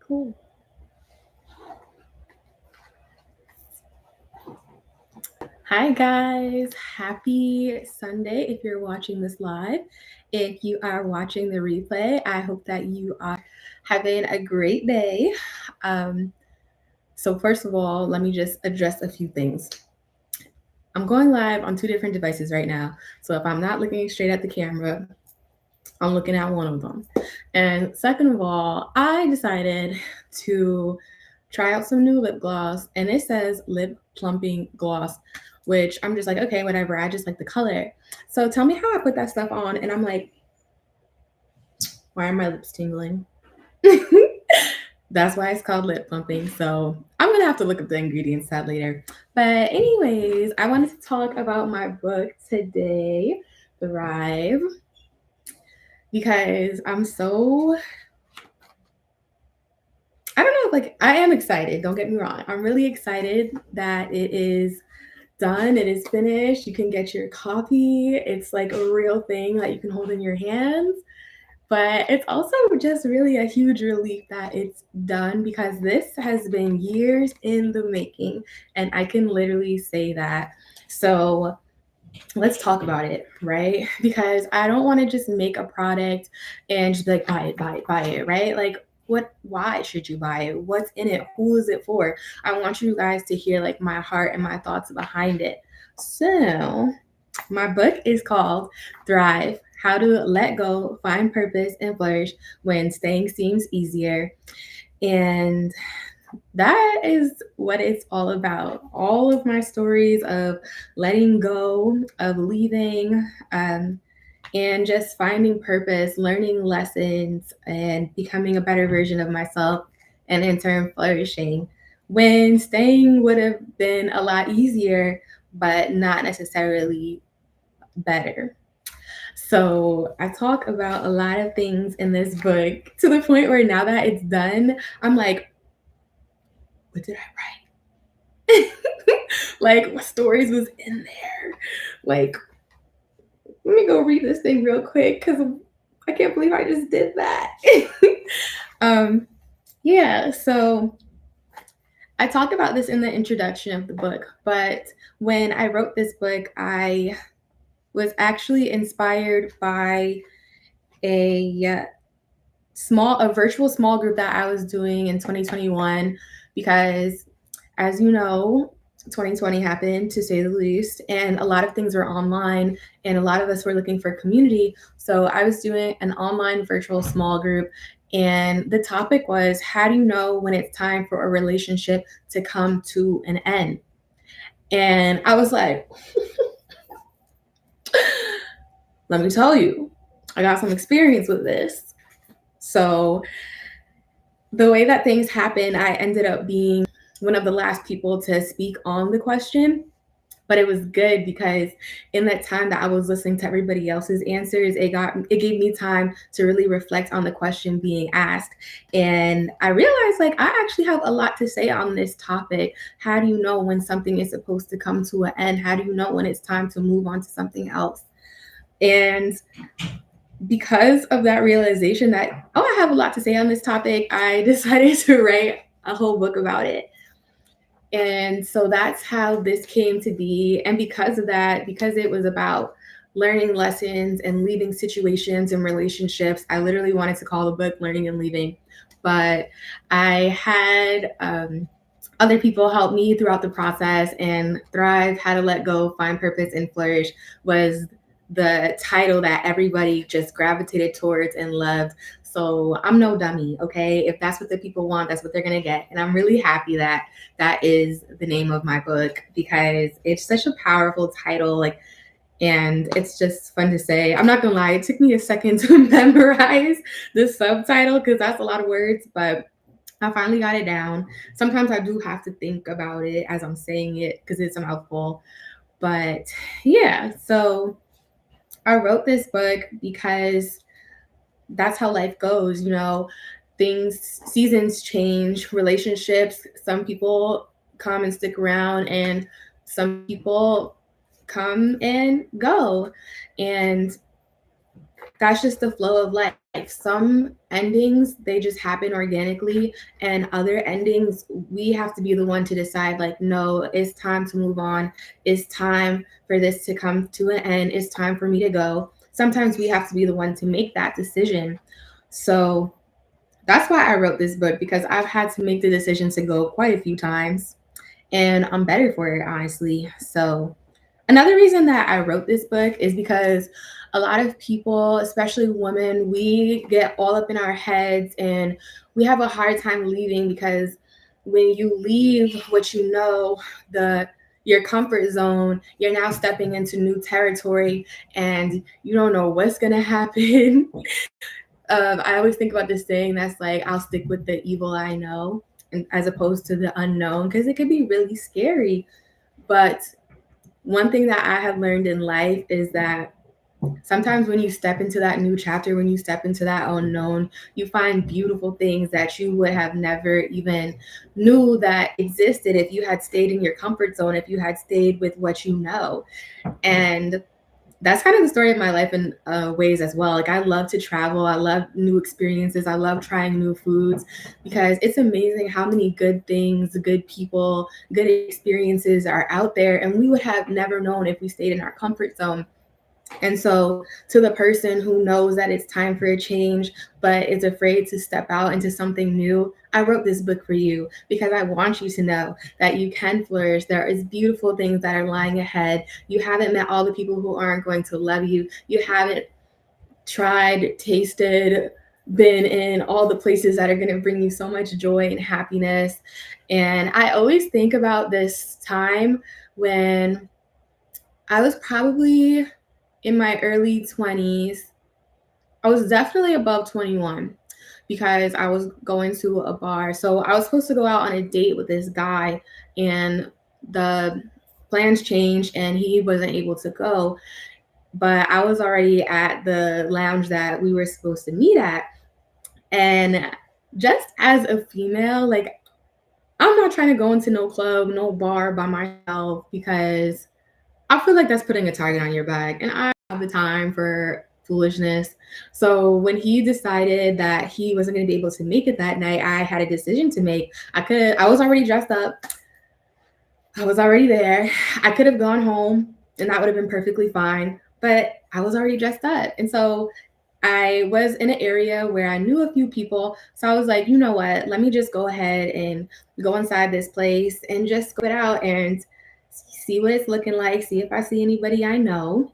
Cool. Hi, guys. Happy Sunday if you're watching this live. If you are watching the replay, I hope that you are having a great day. Um, so, first of all, let me just address a few things. I'm going live on two different devices right now. So, if I'm not looking straight at the camera, I'm looking at one of them. And second of all, I decided to try out some new lip gloss, and it says lip plumping gloss, which I'm just like, okay, whatever. I just like the color. So tell me how I put that stuff on, and I'm like, why are my lips tingling? That's why it's called lip plumping. So I'm gonna have to look up the ingredients that later. But anyways, I wanted to talk about my book today, Thrive, because I don't know, like I am excited, don't get me wrong. I'm really excited that it is done, it is finished. You can get your copy. It's like a real thing that you can hold in your hands. But it's also just really a huge relief that it's done because this has been years in the making, and I can literally say that. So let's talk about it, right? Because I don't want to just make a product and just be like, buy it, buy it, buy it, right? Like, why should you buy it? What's in it? Who is it for? I want you guys to hear like my heart and my thoughts behind it. So, my book is called Thrive: How to Let Go, Find Purpose, and Flourish When Staying Seems Easier. And that is what it's all about. All of my stories of letting go, of leaving, and just finding purpose, learning lessons, and becoming a better version of myself, and in turn, flourishing when staying would have been a lot easier, but not necessarily better. So I talk about a lot of things in this book to the point where now that it's done, I'm like, what did I write? Like, what stories was in there? Like, let me go read this thing real quick because I can't believe I just did that. um, yeah, so I talk about this in the introduction of the book, but when I wrote this book, I was actually inspired by a a virtual small group that I was doing in 2021 because, as you know, 2020 happened, to say the least, and a lot of things were online, and a lot of us were looking for community. So I was doing an online virtual small group, and the topic was, how do you know when it's time for a relationship to come to an end? And I was like, let me tell you, I got some experience with this. So the way that things happened, I ended up being one of the last people to speak on the question. But it was good because in that time that I was listening to everybody else's answers, it gave me time to really reflect on the question being asked. And I realized like I actually have a lot to say on this topic. How do you know when something is supposed to come to an end? How do you know when it's time to move on to something else? And because of that realization that, oh, I have a lot to say on this topic, I decided to write a whole book about it. And so that's how this came to be. And because of that, because it was about learning lessons and leaving situations and relationships, I literally wanted to call the book Learning and Leaving. But I had other people help me throughout the process, and Thrive: How to Let Go, Find Purpose, and Flourish was the title that everybody just gravitated towards and loved. So I'm no dummy, okay? If that's what the people want, that's what they're gonna get. And I'm really happy that that is the name of my book because it's such a powerful title. Like, and it's just fun to say. I'm not gonna lie, it took me a second to memorize the subtitle because that's a lot of words, but I finally got it down. Sometimes I do have to think about it as I'm saying it because it's a mouthful. But yeah, so I wrote this book because that's how life goes, you know. Seasons change, relationships, some people come and stick around, and some people come and go. And that's just the flow of life. Some endings, they just happen organically, and other endings, we have to be the one to decide, like, no, it's time to move on. It's time for this to come to an end. It's time for me to go. Sometimes we have to be the one to make that decision. So that's why I wrote this book, because I've had to make the decision to go quite a few times, and I'm better for it, honestly. So another reason that I wrote this book is because a lot of people, especially women, we get all up in our heads and we have a hard time leaving, because when you leave what you know, the your comfort zone, you're now stepping into new territory and you don't know what's gonna happen. I always think about this saying that's like, I'll stick with the evil I know, and as opposed to the unknown, because it could be really scary. But one thing that I have learned in life is that sometimes when you step into that new chapter, when you step into that unknown, you find beautiful things that you would have never even knew that existed if you had stayed in your comfort zone, if you had stayed with what you know. And that's kind of the story of my life in ways as well. Like, I love to travel. I love new experiences. I love trying new foods, because it's amazing how many good things, good people, good experiences are out there. And we would have never known if we stayed in our comfort zone. And so, to the person who knows that it's time for a change, but is afraid to step out into something new, I wrote this book for you because I want you to know that you can flourish. There is beautiful things that are lying ahead. You haven't met all the people who aren't going to love you. You haven't tried, tasted, been in all the places that are going to bring you so much joy and happiness. And I always think about this time when I was probably in my early 20s. I was definitely above 21, because I was going to a bar. So I was supposed to go out on a date with this guy, and the plans changed and he wasn't able to go. But I was already at the lounge that we were supposed to meet at. And just as a female, like, I'm not trying to go into no club, no bar by myself, because I feel like that's putting a target on your back, and I don't have the time for foolishness. So when he decided that he wasn't going to be able to make it that night, I had a decision to make. I was already dressed up. I was already there. I could have gone home and that would have been perfectly fine, but I was already dressed up. And so I was in an area where I knew a few people. So I was like, you know what? Let me just go ahead and go inside this place and just go it out and see what it's looking like, see if I see anybody I know.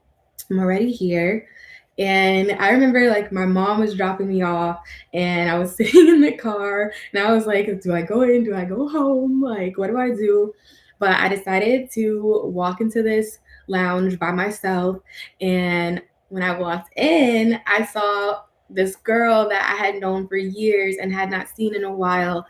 I'm already here. And I remember, like, my mom was dropping me off and I was sitting in the car and I was like, do I go in? Do I go home? Like, what do I do? But I decided to walk into this lounge by myself. And when I walked in, I saw this girl that I had known for years and had not seen in a while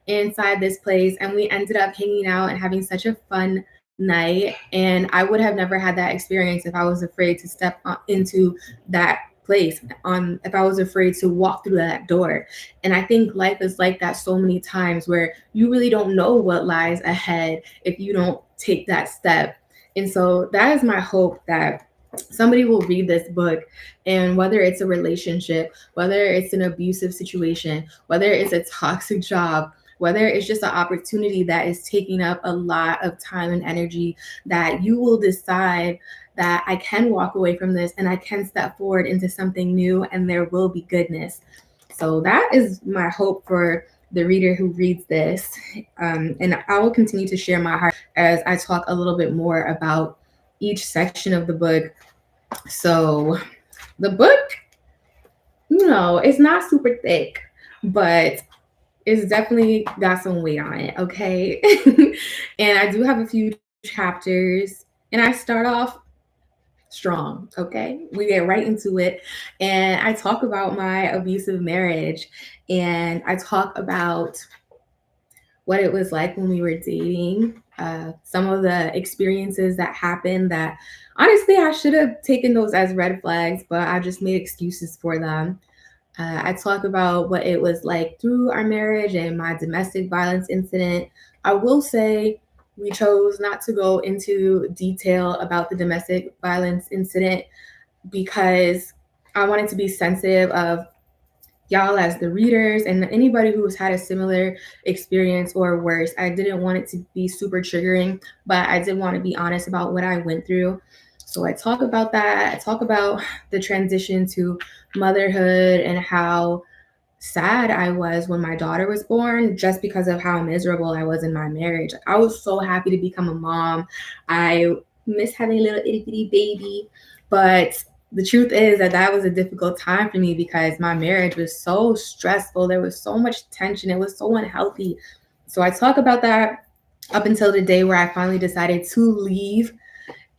inside this place. And we ended up hanging out and having such a fun night. And I would have never had that experience if I was afraid to step into that place, if I was afraid to walk through that door. And I think life is like that so many times, where you really don't know what lies ahead if you don't take that step. And so that is my hope, that somebody will read this book, and whether it's a relationship, whether it's an abusive situation, whether it's a toxic job, whether it's just an opportunity that is taking up a lot of time and energy, that you will decide that I can walk away from this and I can step forward into something new, and there will be goodness. So that is my hope for the reader who reads this. And I will continue to share my heart as I talk a little bit more about each section of the book. So the book, it's not super thick, but it's definitely got some weight on it, okay? And I do have a few chapters, and I start off strong, okay? We get right into it. And I talk about my abusive marriage, and I talk about what it was like when we were dating, some of the experiences that happened that honestly I should have taken those as red flags, but I just made excuses for them. I talk about what it was like through our marriage and my domestic violence incident. I will say we chose not to go into detail about the domestic violence incident, because I wanted to be sensitive of y'all as the readers and anybody who's had a similar experience or worse. I didn't want it to be super triggering, but I did want to be honest about what I went through. So I talk about that. I talk about the transition to motherhood and how sad I was when my daughter was born just because of how miserable I was in my marriage. I was so happy to become a mom. I miss having a little itty bitty baby, but the truth is that that was a difficult time for me because my marriage was so stressful. There was so much tension. It was so unhealthy. So I talk about that up until the day where I finally decided to leave,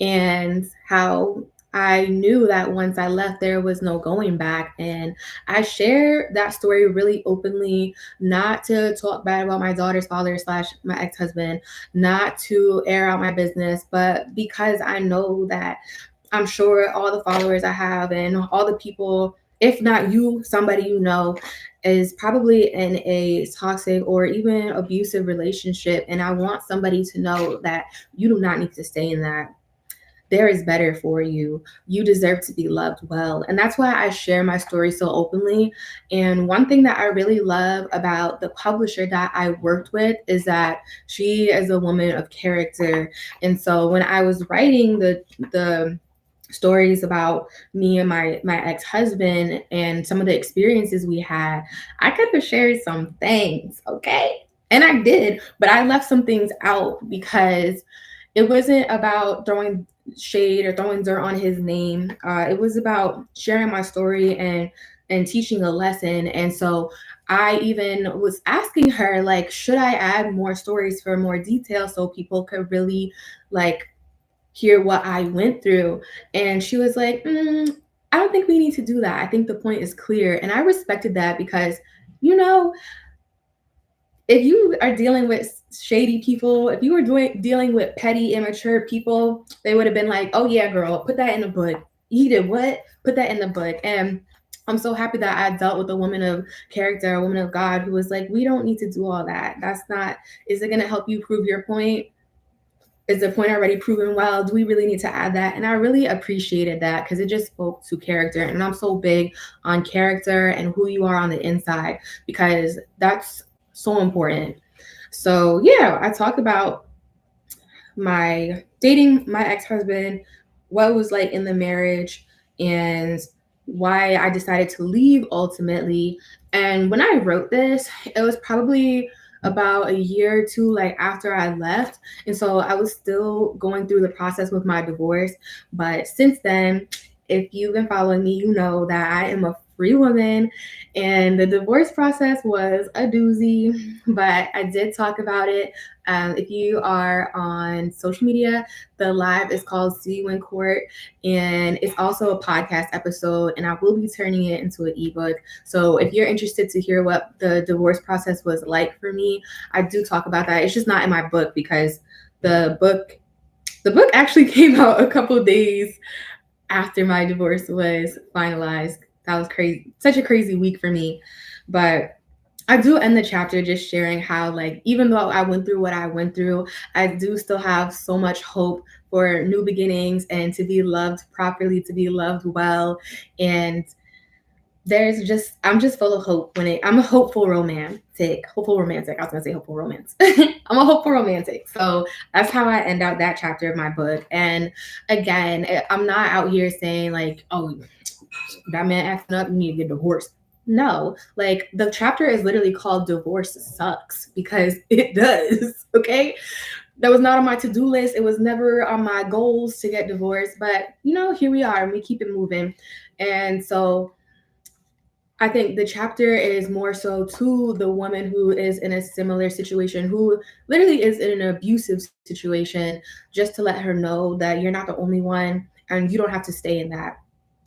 and how I knew that once I left, there was no going back. And I share that story really openly, not to talk bad about my daughter's father slash my ex-husband, not to air out my business, but because I know that I'm sure all the followers I have and all the people, if not you, somebody you know, is probably in a toxic or even abusive relationship. And I want somebody to know that you do not need to stay in that. There is better for you. You deserve to be loved well. And that's why I share my story so openly. And one thing that I really love about the publisher that I worked with is that she is a woman of character. And so when I was writing the stories about me and my ex-husband and some of the experiences we had, I could have shared some things, okay? And I did, but I left some things out because it wasn't about throwing shade or throwing dirt on his name. It was about sharing my story and teaching a lesson. And so I even was asking her, like, should I add more stories for more detail so people could really like hear what I went through? And she was like, I don't think we need to do that. I think the point is clear. And I respected that because, you know, if you are dealing with shady people, if you were dealing with petty, immature people, they would have been like, "Oh yeah, girl, put that in the book." He did what? Put that in the book. And I'm so happy that I dealt with a woman of character, a woman of God, who was like, "We don't need to do all that. That's not. Is it going to help you prove your point? Is the point already proven well? Do we really need to add that?" And I really appreciated that because it just spoke to character. And I'm so big on character and who you are on the inside because that's so important. So yeah, I talk about my dating my ex-husband, what it was like in the marriage, and why I decided to leave ultimately. And when I wrote this, it was probably about a year or two like after I left. And so I was still going through the process with my divorce. But since then, if you've been following me, you know that I am a free woman, and the divorce process was a doozy, but I did talk about it. If you are on social media, the live is called See You in Court, and it's also a podcast episode, and I will be turning it into an ebook. So if you're interested to hear what the divorce process was like for me, I do talk about that. It's just not in my book because the book the book actually came out a couple of days after my divorce was finalized. That was crazy, such a crazy week for me. But I do end the chapter just sharing how, like, even though I went through what I went through, I do still have so much hope for new beginnings and to be loved properly, to be loved well. And I'm just full of hope I'm a hopeful romantic. I was gonna say hopeful romance. I'm a hopeful romantic. So that's how I end out that chapter of my book. And again, I'm not out here saying like, oh, that man acting up, you need to get divorced. No, like the chapter is literally called Divorce Sucks because it does. Okay. That was not on my to-do list. It was never on my goals to get divorced. But here we are and we keep it moving. And so I think the chapter is more so to the woman who is in a similar situation, who literally is in an abusive situation, just to let her know that you're not the only one and you don't have to stay in that.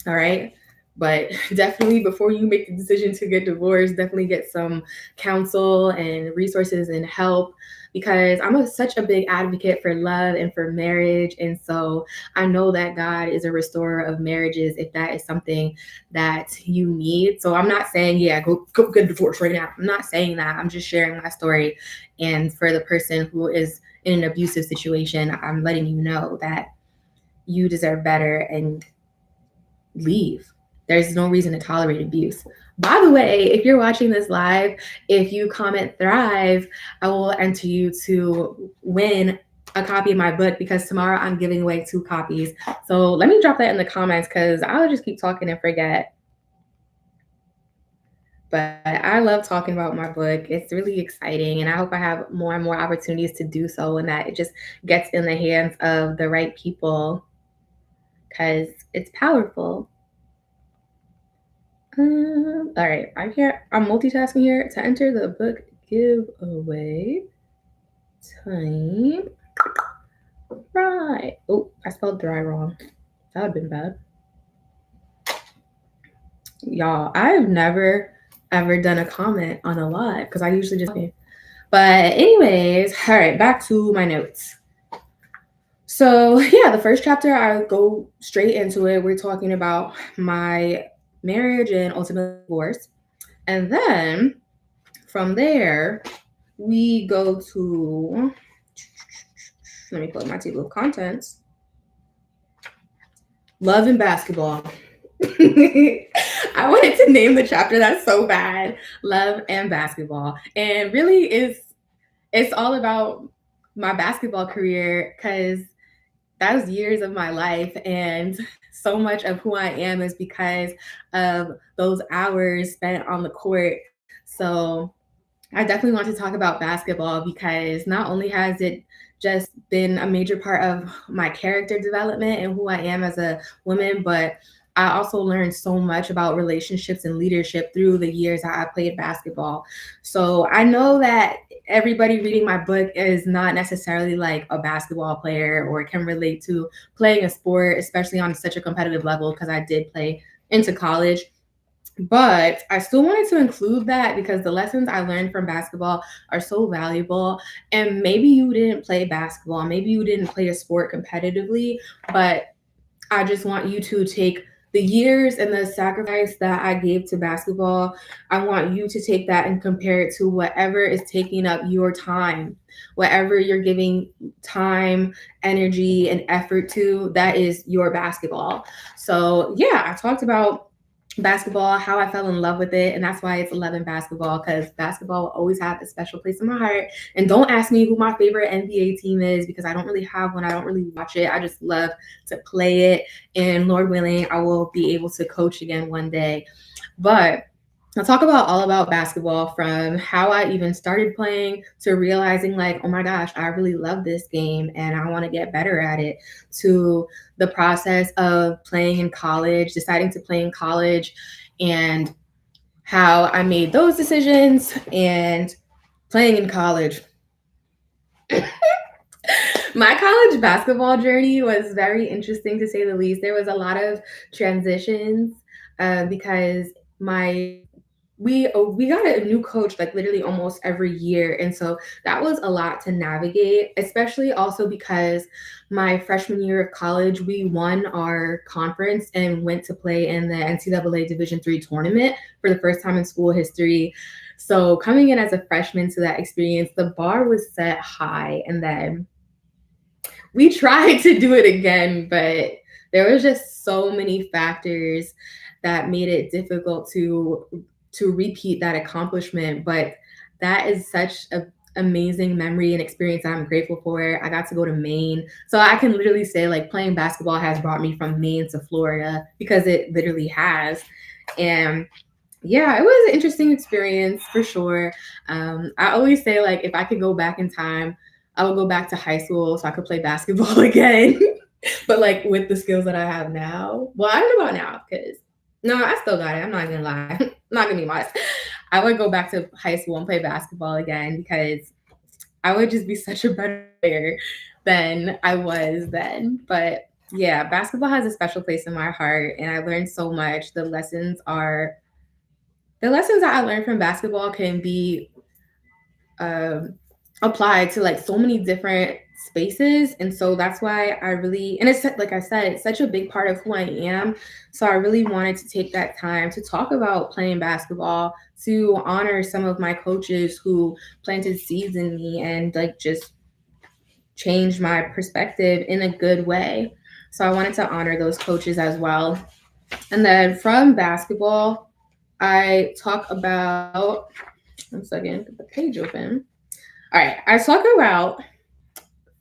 All right. But definitely before you make the decision to get divorced, definitely get some counsel and resources and help, because such a big advocate for love and for marriage. And so I know that God is a restorer of marriages if that is something that you need. So I'm not saying, yeah, go get a divorce right now. I'm not saying that. I'm just sharing my story. And for the person who is in an abusive situation, I'm letting you know that you deserve better and leave. there's no reason to tolerate abuse. By the way, if you're watching this live, if you comment Thrive, I will enter you to win a copy of my book because tomorrow I'm giving away 2 copies. So let me drop that in the comments because I'll just keep talking and forget. But I love talking about my book. It's really exciting, and I hope I have more and more opportunities to do so, and that it just gets in the hands of the right people because it's powerful. All right, I'm multitasking here to enter the book giveaway. Time. Right. Oh, I spelled dry wrong. That would have been bad. Y'all, I've never ever done a comment on a live because I usually just. But anyways, all right, back to my notes. So yeah, the first chapter, I go straight into it. We're talking about my marriage and ultimately divorce. And then from there, we go to, let me pull up my table of contents. Love and basketball. I wanted to name the chapter that's so bad. Love and basketball. And really it's all about my basketball career because that was years of my life, and so much of who I am is because of those hours spent on the court. So I definitely want to talk about basketball because not only has it just been a major part of my character development and who I am as a woman, but I also learned so much about relationships and leadership through the years that I played basketball. So I know that everybody reading my book is not necessarily like a basketball player or can relate to playing a sport, especially on such a competitive level, because I did play into college. But I still wanted to include that because the lessons I learned from basketball are so valuable. And maybe you didn't play basketball, maybe you didn't play a sport competitively, but I just want you to take the years and the sacrifice that I gave to basketball. I want you to take that and compare it to whatever is taking up your time, whatever you're giving time, energy, and effort to, that is your basketball. So, yeah, I talked about basketball, how I fell in love with it, and that's why it's 11 basketball, because basketball will always have a special place in my heart. And don't ask me who my favorite NBA team is because I don't really have one. I don't really watch it. I just love to play it, and Lord willing, I will be able to coach again one day. But I'll talk all about basketball, from how I even started playing to realizing like, oh my gosh, I really love this game and I want to get better at it, to the process of playing in college, deciding to play in college, and how I made those decisions and playing in college. My college basketball journey was very interesting, to say the least. There was a lot of transitions because we got a new coach like literally almost every year, and so that was a lot to navigate, especially also because my freshman year of college we won our conference and went to play in the NCAA Division III tournament for the first time in school history. So coming in as a freshman to that experience, the bar was set high, and then we tried to do it again, but there was just so many factors that made it difficult to repeat that accomplishment. But that is such an amazing memory and experience that I'm grateful for. I got to go to Maine. So I can literally say like playing basketball has brought me from Maine to Florida, because it literally has. And yeah, it was an interesting experience for sure. I always say like if I could go back in time, I would go back to high school so I could play basketball again. But like with the skills that I have now. Well, I don't know about now because no, I still got it. I'm not gonna lie. I'm not gonna be modest. I would go back to high school and play basketball again because I would just be such a better player than I was then. But yeah, basketball has a special place in my heart, and I learned so much. The lessons that I learned from basketball can be applied to like so many different spaces, and so that's why I really, and it's like I said, it's such a big part of who I am. So I really wanted to take that time to talk about playing basketball, to honor some of my coaches who planted seeds in me and like just changed my perspective in a good way. So I wanted to honor those coaches as well. And then from basketball, I talk about, one second, get the page open. All right, I talk about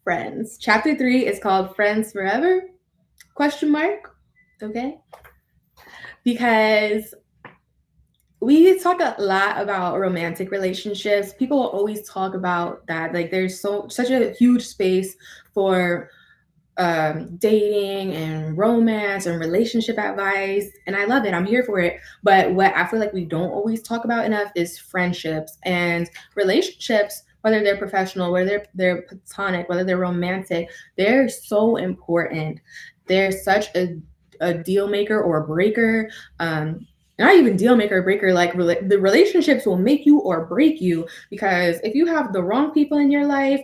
friends. Chapter 3 is called Friends Forever? Question mark. Okay. Because we talk a lot about romantic relationships. People will always talk about that. Like there's such a huge space for dating and romance and relationship advice. And I love it. I'm here for it. But what I feel like we don't always talk about enough is friendships and relationships, whether they're professional, whether they're platonic, whether they're romantic. They're so important. They're such a deal maker or a breaker. Not even deal maker or breaker, like the relationships will make you or break you, because if you have the wrong people in your life,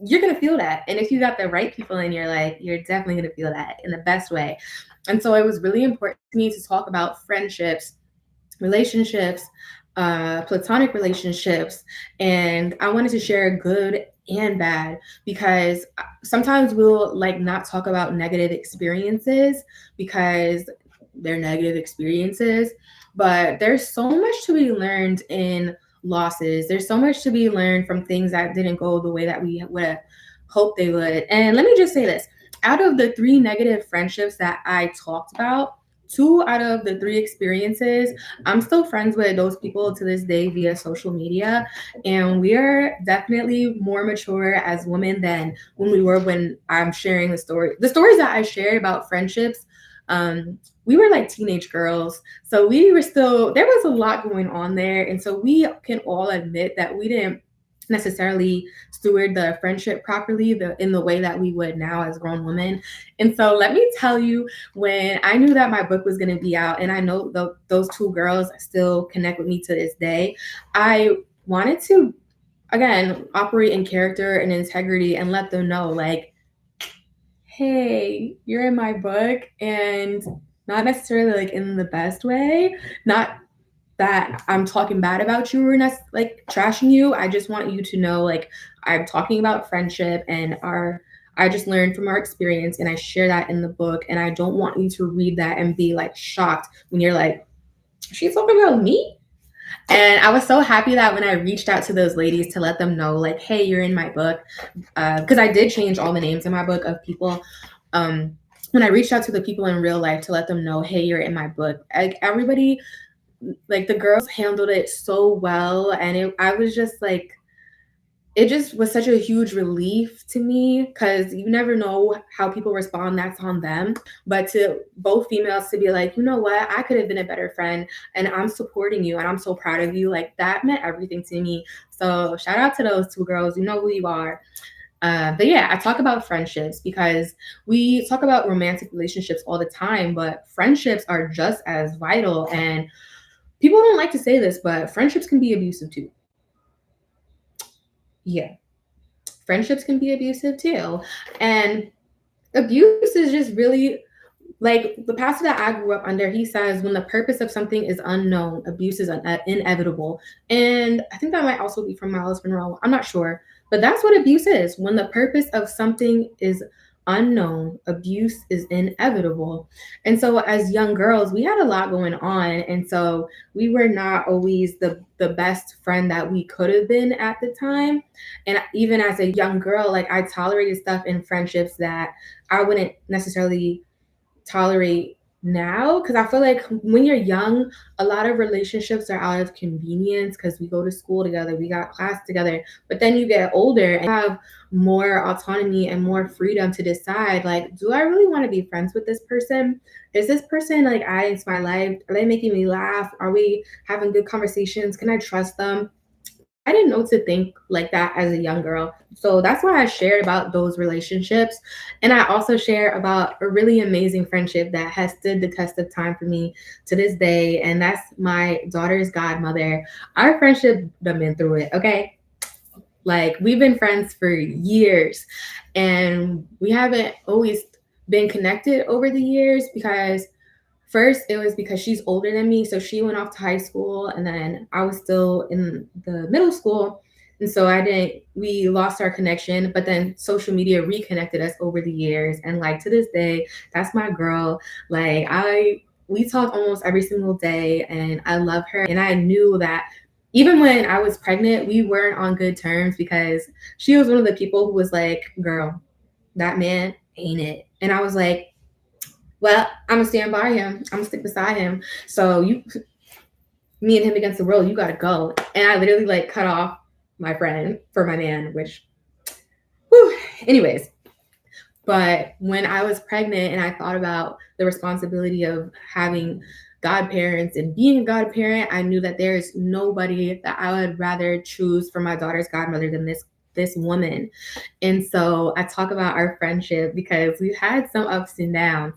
you're going to feel that. And if you got the right people in your life, you're definitely going to feel that in the best way. And so it was really important to me to talk about friendships, relationships, platonic relationships. And I wanted to share good and bad, because sometimes we'll like not talk about negative experiences because they're negative experiences. But there's so much to be learned in losses. There's so much to be learned from things that didn't go the way that we would have hoped they would. And let me just say this, out of the 3 negative friendships that I talked about, 2 out of the 3 experiences, I'm still friends with those people to this day via social media. And we are definitely more mature as women than when we were when I'm sharing the stories that I shared about friendships. We were like teenage girls. So we were still, there was a lot going on there. And so we can all admit that we didn't necessarily steward the friendship properly in the way that we would now as grown women. And so let me tell you, when I knew that my book was going to be out, and I know those 2 girls still connect with me to this day, I wanted to, again, operate in character and integrity and let them know, like, hey, you're in my book, and not necessarily like in the best way, not that I'm talking bad about you or not like trashing you. I just want you to know, like, I'm talking about friendship and I just learned from our experience, and I share that in the book. And I don't want you to read that and be like shocked when you're like, she's talking about me. And I was so happy that when I reached out to those ladies to let them know, like, hey, you're in my book, because I did change all the names in my book of people. When I reached out to the people in real life to let them know, hey, you're in my book, like everybody, like the girls handled it so well. And I was just like, it just was such a huge relief to me, because you never know how people respond. That's on them. But to both females to be like, you know what, I could have been a better friend, and I'm supporting you, and I'm so proud of you, like that meant everything to me. So shout out to those 2 girls. You know who you are. But yeah, I talk about friendships because we talk about romantic relationships all the time, but friendships are just as vital. And people don't like to say this, but friendships can be abusive too. Yeah, friendships can be abusive too. And abuse is just really, like the pastor that I grew up under, he says, when the purpose of something is unknown, abuse is inevitable. And I think that might also be from Miles Monroe. I'm not sure. But that's what abuse is. When the purpose of something is unknown, abuse is inevitable. And so as young girls, we had a lot going on. And so we were not always the best friend that we could have been at the time. And even as a young girl, like I tolerated stuff in friendships that I wouldn't necessarily tolerate now, because I feel like when you're young, a lot of relationships are out of convenience because we go to school together, we got class together. But then you get older and have more autonomy and more freedom to decide, like, do I really want to be friends with this person? Is this person like adding to my life? Are they making me laugh? Are we having good conversations? Can I trust them? I didn't know to think like that as a young girl. So that's why I shared about those relationships. And I also share about a really amazing friendship that has stood the test of time for me to this day. And that's my daughter's godmother. Our friendship done been through it, okay? Like we've been friends for years, and we haven't always been connected over the years because first, it was because she's older than me. So she went off to high school, and then I was still in the middle school. And so we lost our connection, but then social media reconnected us over the years. And like to this day, that's my girl. Like we talk almost every single day, and I love her. And I knew that even when I was pregnant, we weren't on good terms because she was one of the people who was like, girl, that man ain't it. And I was like, well, I'm gonna stand by him. I'm gonna stick beside him. So you, me and him against the world, you gotta go. And I literally like cut off my friend for my man, which, whew. Anyways, but when I was pregnant and I thought about the responsibility of having godparents and being a godparent, I knew that there is nobody that I would rather choose for my daughter's godmother than this woman. And so I talk about our friendship because we've had some ups and downs,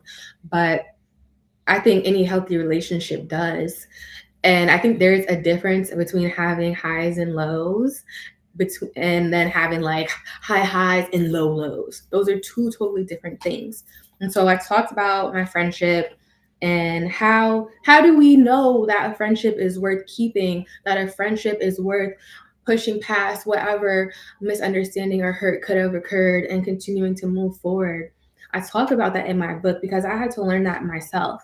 but I think any healthy relationship does. And I think there's a difference between having highs and lows and then having like high highs and low lows. Those are two totally different things. And so I talked about my friendship and how do we know that a friendship is worth keeping, that a friendship is worth pushing past whatever misunderstanding or hurt could have occurred and continuing to move forward. I talk about that in my book because I had to learn that myself.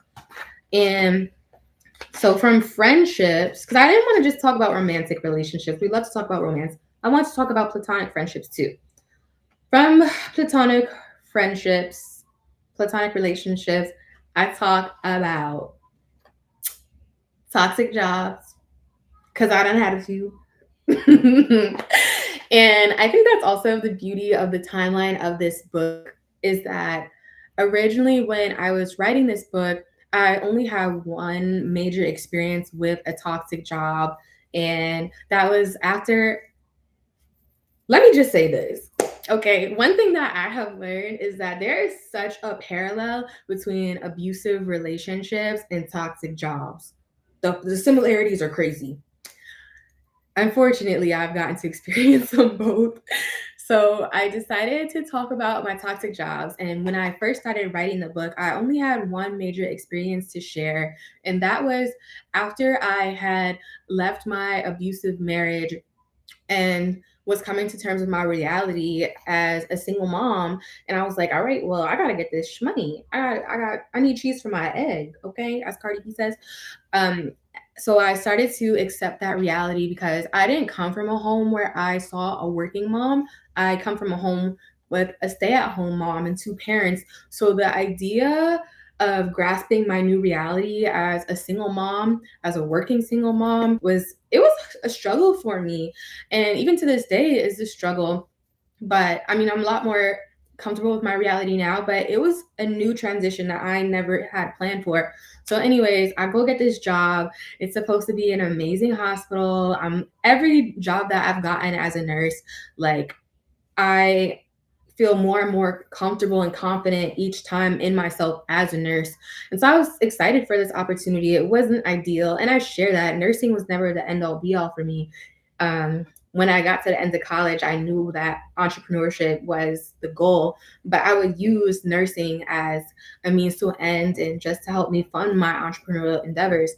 And so from friendships, because I didn't want to just talk about romantic relationships. We love to talk about romance. I want to talk about platonic friendships too. From platonic friendships, platonic relationships, I talk about toxic jobs because I done had a few. And I think that's also the beauty of the timeline of this book is that originally when I was writing this book, I only had one major experience with a toxic job. And that was after, let me just say this. Okay, one thing that I have learned is that there is such a parallel between abusive relationships and toxic jobs. The similarities are crazy. Unfortunately, I've gotten to experience them both. So I decided to talk about my toxic jobs. And when I first started writing the book, I only had one major experience to share. And that was after I had left my abusive marriage and was coming to terms with my reality as a single mom. And I was like, all right, well, I gotta get this money. I need cheese for my egg, okay? As Cardi B says. Um, so I started to accept that reality because I didn't come from a home where I saw a working mom. I come from a home with a stay-at-home mom and two parents. So the idea of grasping my new reality as a single mom, as a working single mom, was a struggle for me. And even to this day it is a struggle. But I mean, I'm a lot more comfortable with my reality now, but it was a new transition that I never had planned for. So, anyways, I go get this job. It's supposed to be an amazing hospital. Every job that I've gotten as a nurse, like I feel more and more comfortable and confident each time in myself as a nurse. And so I was excited for this opportunity. It wasn't ideal. And I share that nursing was never the end all be all for me. When I got to the end of college, I knew that entrepreneurship was the goal, but I would use nursing as a means to an end and just to help me fund my entrepreneurial endeavors.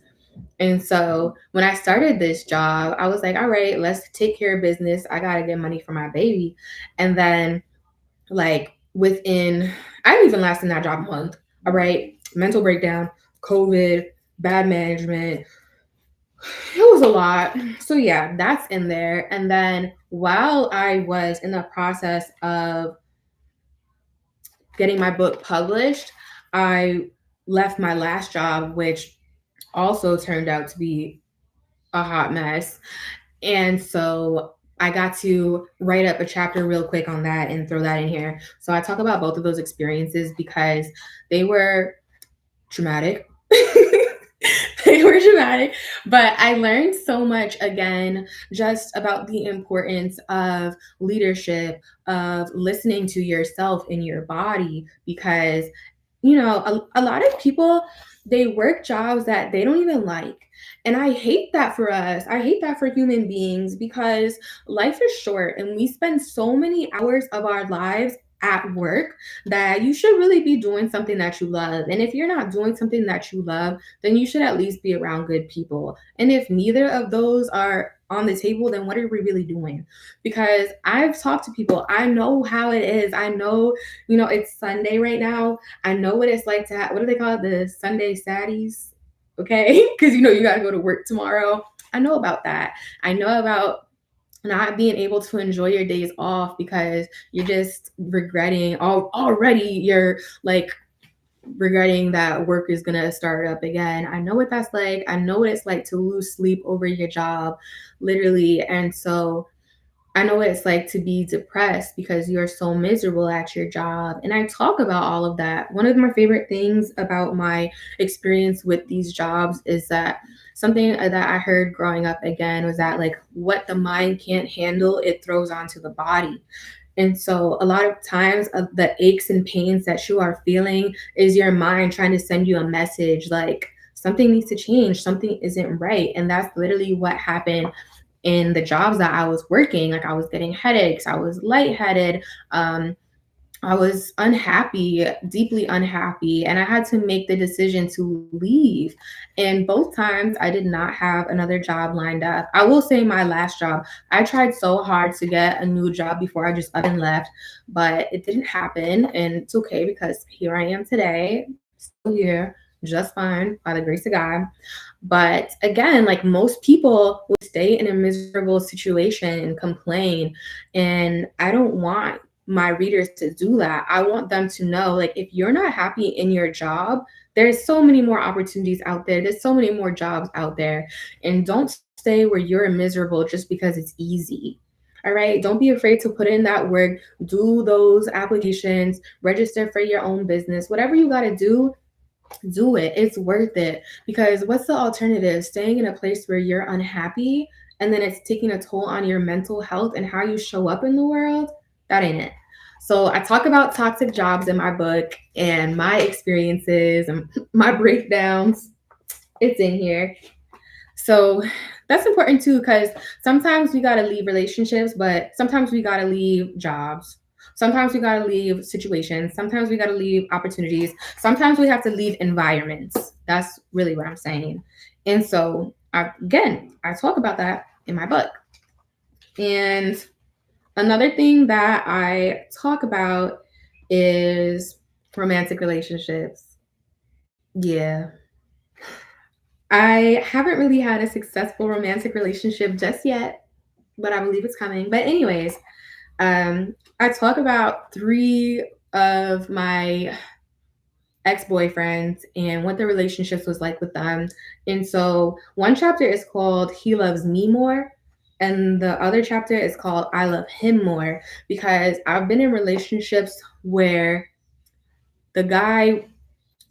And so when I started this job, I was like, all right, let's take care of business. I got to get money for my baby. And then, like, I didn't even last in that job a month. All right. Mental breakdown, COVID, bad management. It was a lot. So, yeah, that's in there. And then while I was in the process of getting my book published, I left my last job, which also turned out to be a hot mess. And so I got to write up a chapter real quick on that and throw that in here. So I talk about both of those experiences because they were traumatic. They were dramatic, but I learned so much again just about the importance of leadership, of listening to yourself and your body, because a lot of people, they work jobs that they don't even like. And I hate that for us. I hate that for human beings because life is short and we spend so many hours of our lives at work that you should really be doing something that you love. And if you're not doing something that you love, then you should at least be around good people. And if neither of those are on the table, then what are we really doing? Because I've talked to people, I know how it is. I know, it's Sunday right now. I know what it's like to have, what do they call it? The Sunday saddies. Okay. Because, you got to go to work tomorrow. I know about that. I know about not being able to enjoy your days off because you're just regretting already you're like regretting that work is gonna start up again. I know what that's like. I know what it's like to lose sleep over your job, literally. And so I know what it's like to be depressed because you're so miserable at your job. And I talk about all of that. One of my favorite things about my experience with these jobs is that something that I heard growing up again was that, like, what the mind can't handle, it throws onto the body. And so a lot of times the aches and pains that you are feeling is your mind trying to send you a message like something needs to change, something isn't right. And that's literally what happened in the jobs that I was working. Like I was getting headaches, I was lightheaded, I was unhappy, deeply unhappy, and I had to make the decision to leave. And both times I did not have another job lined up. I will say my last job, I tried so hard to get a new job before I just up and left, but it didn't happen. And it's okay because here I am today, still here, just fine by the grace of God. But again, like most people will stay in a miserable situation and complain. And I don't want my readers to do that. I want them to know, like, if you're not happy in your job, there's so many more opportunities out there. There's so many more jobs out there. And don't stay where you're miserable just because it's easy. All right. Don't be afraid to put in that work, do those applications, register for your own business, whatever you got to do it. It's worth it because what's the alternative? Staying in a place where you're unhappy and then it's taking a toll on your mental health and how you show up in the world? That ain't it. So I talk about toxic jobs in my book and my experiences and my breakdowns. It's in here. So that's important too, because sometimes we got to leave relationships, but sometimes we got to leave jobs. Sometimes we got to leave situations. Sometimes we got to leave opportunities. Sometimes we have to leave environments. That's really what I'm saying. And so, I talk about that in my book. And another thing that I talk about is romantic relationships. Yeah, I haven't really had a successful romantic relationship just yet, but I believe it's coming. But anyways, I talk about three of my ex-boyfriends and what the relationships was like with them. And so one chapter is called He Loves Me More. And the other chapter is called I Love Him More because I've been in relationships where the guy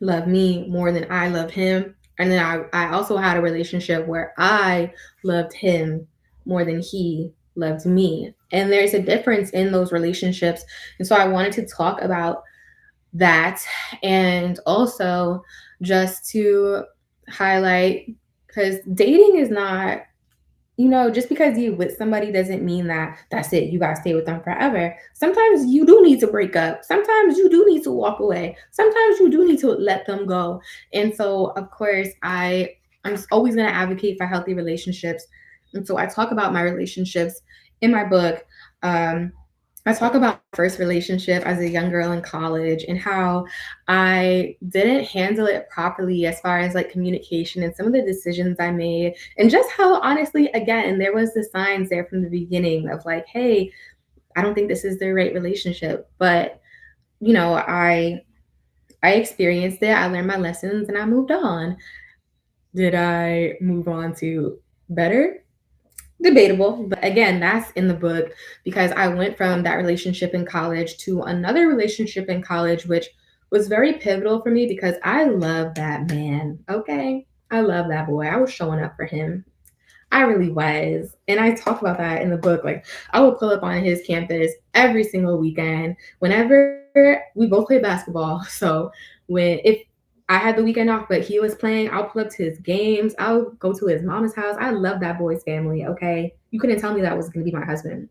loved me more than I love him. And then I also had a relationship where I loved him more than he loved me. And there's a difference in those relationships. And so I wanted to talk about that and also just to highlight because dating is not, just because you with somebody doesn't mean that that's it. You gotta stay with them forever. Sometimes you do need to break up. Sometimes you do need to walk away. Sometimes you do need to let them go. And so, of course, I'm always gonna advocate for healthy relationships. And so I talk about my relationships in my book. Um, I talk about my first relationship as a young girl in college and how I didn't handle it properly as far as like communication and some of the decisions I made. And just how honestly, again, there was the signs there from the beginning of like, hey, I don't think this is the right relationship. But, I experienced it, I learned my lessons and I moved on. Did I move on to better? Debatable, but again, that's in the book because I went from that relationship in college to another relationship in college, which was very pivotal for me because I love that man. Okay. I love that boy. I was showing up for him. I really was. And I talk about that in the book. Like I would pull up on his campus every single weekend whenever we both play basketball. So if I had the weekend off, but he was playing, I'll pull up to his games. I'll go to his mama's house. I love that boy's family. Okay. You couldn't tell me that was going to be my husband.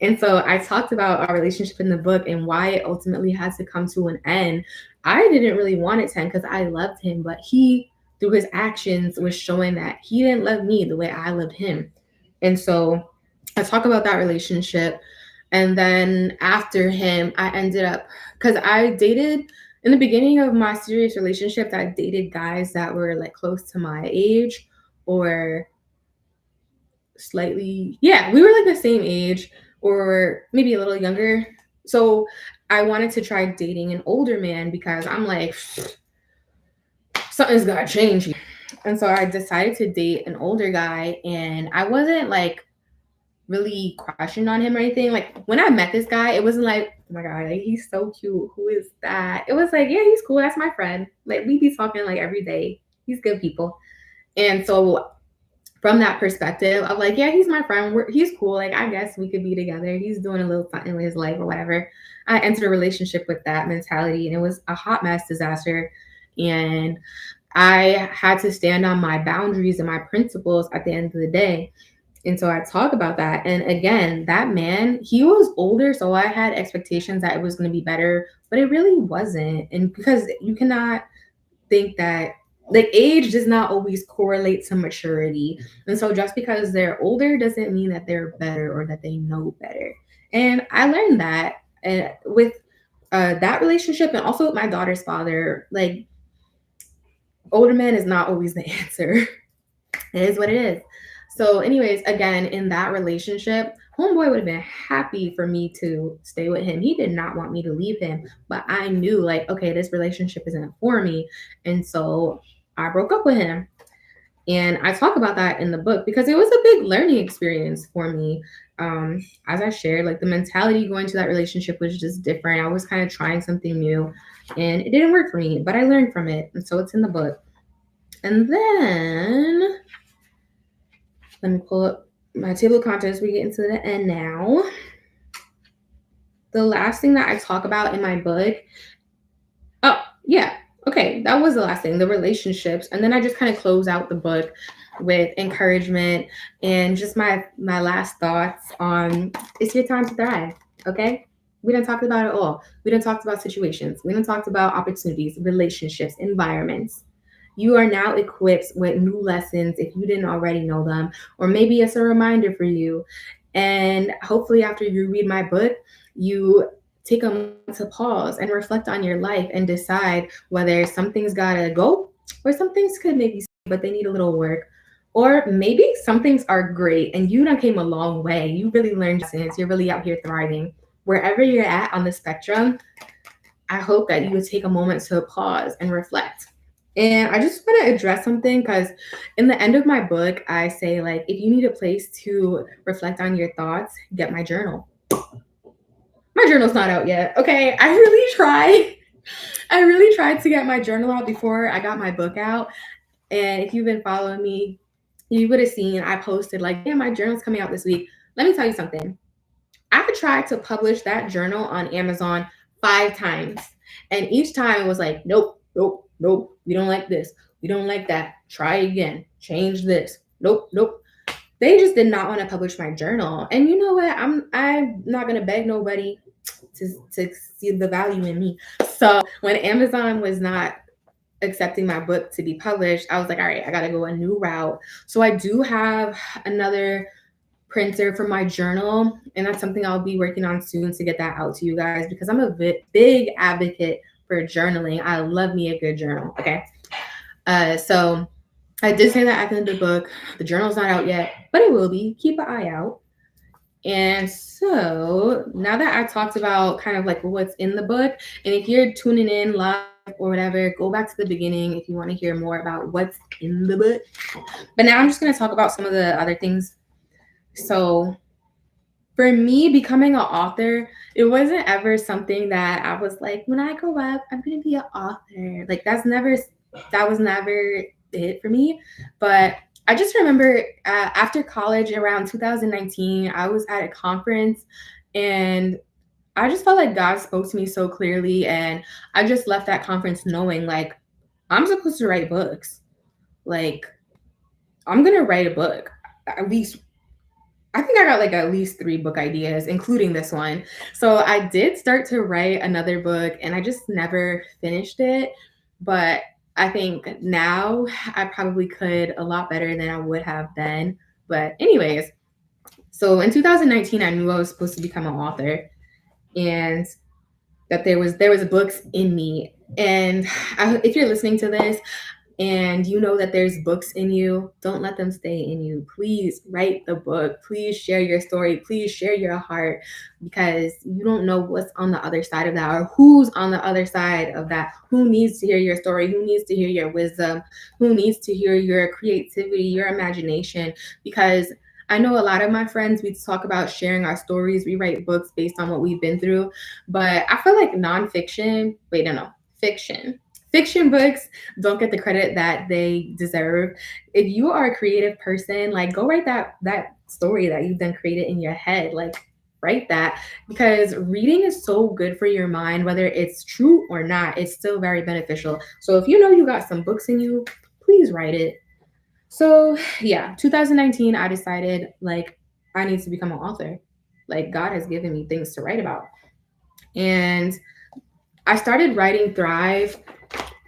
And so I talked about our relationship in the book and why it ultimately had to come to an end. I didn't really want it to end because I loved him, but he, through his actions, was showing that he didn't love me the way I loved him. And so I talk about that relationship. And then after him, I ended up, because I dated in the beginning of my serious relationships, I dated guys that were like close to my age or slightly, yeah, we were like the same age or maybe a little younger. So I wanted to try dating an older man because I'm like, something's gotta change here. And so I decided to date an older guy, and I wasn't like really crushing on him or anything. Like when I met this guy, it wasn't like, oh my god, like, he's so cute. Who is that? It was like, yeah, he's cool. That's my friend. Like we be talking like every day. He's good people. And so from that perspective, I'm like, yeah, he's my friend. He's cool. Like I guess we could be together. He's doing a little something with his life or whatever. I entered a relationship with that mentality, and it was a hot mess disaster. And I had to stand on my boundaries and my principles at the end of the day. And so I talk about that. And again, that man, he was older. So I had expectations that it was going to be better, but it really wasn't. And because you cannot think that like age does not always correlate to maturity. And so just because they're older doesn't mean that they're better or that they know better. And I learned that with that relationship and also with my daughter's father, like older man is not always the answer. It is what it is. So, anyways, again, in that relationship, homeboy would have been happy for me to stay with him. He did not want me to leave him, but I knew, like, okay, this relationship isn't for me. And so I broke up with him. And I talk about that in the book because it was a big learning experience for me. As I shared, like the mentality going to that relationship was just different. I was kind of trying something new and it didn't work for me, but I learned from it. And so it's in the book. And then let me pull up my table of contents. We get into the end now. The last thing that I talk about in my book, oh, yeah, okay, that was the last thing, the relationships. And then I just kind of close out the book with encouragement and just my last thoughts on it's your time to thrive, okay? We done talked about it all. We done talked about situations. We done talked about opportunities, relationships, environments. You are now equipped with new lessons if you didn't already know them, or maybe it's a reminder for you. And hopefully, after you read my book, you take a moment to pause and reflect on your life and decide whether some things gotta go or some things could maybe stay, but they need a little work. Or maybe some things are great and you done came a long way. You really learned lessons. You're really out here thriving. Wherever you're at on the spectrum, I hope that you would take a moment to pause and reflect. And I just want to address something because in the end of my book, I say, like, if you need a place to reflect on your thoughts, get my journal. My journal's not out yet. Okay. I really tried. I really tried to get my journal out before I got my book out. And if you've been following me, you would have seen I posted, like, yeah, my journal's coming out this week. Let me tell you something. I tried to publish that journal on Amazon 5 times. And each time it was like, nope, nope, nope. We don't like this. We don't like that. Try again. Change this. Nope, nope. They just did not want to publish my journal. And you know what? I'm not gonna beg nobody to see the value in me. So when Amazon was not accepting my book to be published, I was like, all right, I gotta go a new route. So I do have another printer for my journal, and that's something I'll be working on soon to get that out to you guys because I'm a big advocate for journaling. I love me a good journal. Okay. So I did say that at the end of the book. The journal's not out yet, but it will be. Keep an eye out. And so now that I talked about kind of like what's in the book, and if you're tuning in live or whatever, go back to the beginning if you want to hear more about what's in the book. But now I'm just going to talk about some of the other things. So for me, becoming an author, it wasn't ever something that I was like, when I grow up, I'm going to be an author. Like that was never it for me. But I just remember after college around 2019, I was at a conference and I just felt like God spoke to me so clearly. And I just left that conference knowing like I'm supposed to write books. Like I'm going to write a book. At least I think I got like at least 3 book ideas, including this one. So I did start to write another book and I just never finished it. But I think now I probably could a lot better than I would have then. But, anyways, So in 2019, I knew I was supposed to become an author, and that there was books in me. And if you're listening to this and you know that there's books in you, don't let them stay in you. Please write the book. Please share your story. Please share your heart, because you don't know what's on the other side of that, or who's on the other side of that. Who needs to hear your story? Who needs to hear your wisdom? Who needs to hear your creativity, your imagination? Because I know a lot of my friends, we talk about sharing our stories. We write books based on what we've been through. But I feel like nonfiction, wait, no, fiction. Fiction books don't get the credit that they deserve. If you are a creative person, like go write that story that you've then created in your head. Like write that, because reading is so good for your mind, whether it's true or not, it's still very beneficial. So if you know you got some books in you, please write it. So yeah, 2019, I decided like I need to become an author. Like God has given me things to write about. And I started writing Thrive.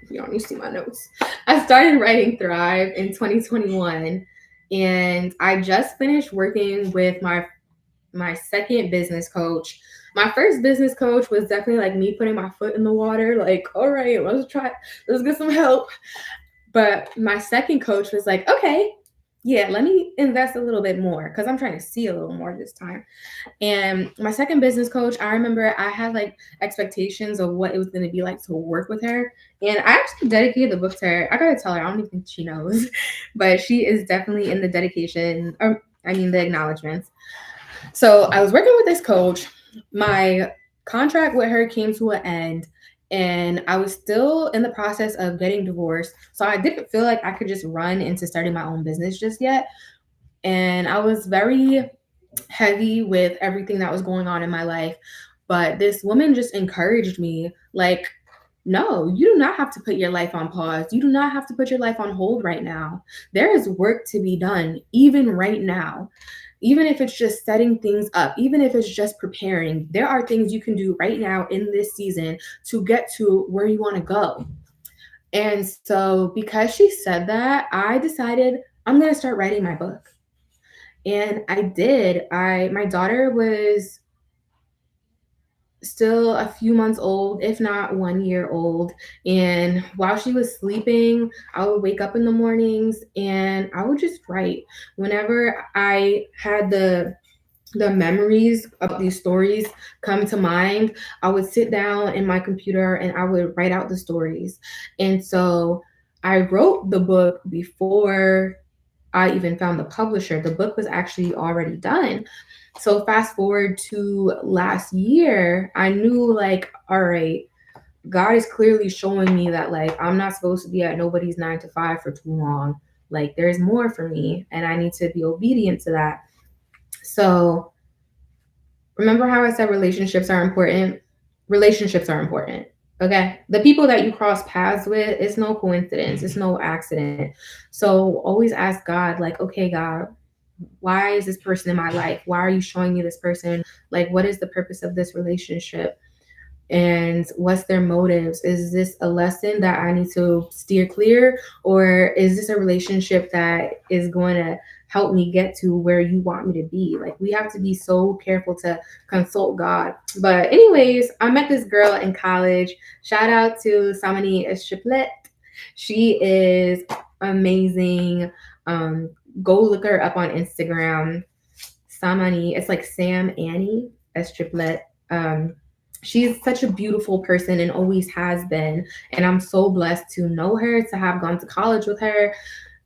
You don't need to see my notes. I started writing Thrive in 2021, and I just finished working with my second business coach. My first business coach was definitely like me putting my foot in the water, like, all right, let's get some help. But my second coach was like, okay, yeah, let me invest a little bit more because I'm trying to see a little more this time. And my second business coach, I remember I had like expectations of what it was going to be like to work with her. And I actually dedicated the book to her. I got to tell her, I don't even think she knows, but she is definitely in the dedication, or I mean, the acknowledgments. So I was working with this coach. My contract with her came to an end, and I was still in the process of getting divorced. So I didn't feel like I could just run into starting my own business just yet. And I was very heavy with everything that was going on in my life. But this woman just encouraged me, like, no, you do not have to put your life on pause. You do not have to put your life on hold right now. There is work to be done, even right now. Even if it's just setting things up, even if it's just preparing, there are things you can do right now in this season to get to where you want to go. And so, because she said that, I decided I'm going to start writing my book. And I did. My daughter was still a few months old, if not 1 year old. And while she was sleeping, I would wake up in the mornings and I would just write. Whenever I had the memories of these stories come to mind, I would sit down in my computer and I would write out the stories. And so I wrote the book before I even found the publisher. The book was actually already done. So fast forward to last year, I knew like, all right, God is clearly showing me that like I'm not supposed to be at nobody's 9 to 5 for too long. Like there's more for me and I need to be obedient to that. So remember how I said relationships are important? Relationships are important. Okay. The people that you cross paths with, it's no coincidence, it's no accident. So always ask God, like, okay, God, why is this person in my life? Why are you showing me this person? Like, what is the purpose of this relationship? And what's their motives? Is this a lesson that I need to steer clear, or is this a relationship that is going to help me get to where you want me to be? Like, we have to be so careful to consult God. But anyways, I met this girl in college. Shout out to Samani Estriplet. She is amazing. Go look her up on Instagram. Samani, it's like Sam Annie Estriplet. She's such a beautiful person and always has been. And I'm so blessed to know her, to have gone to college with her.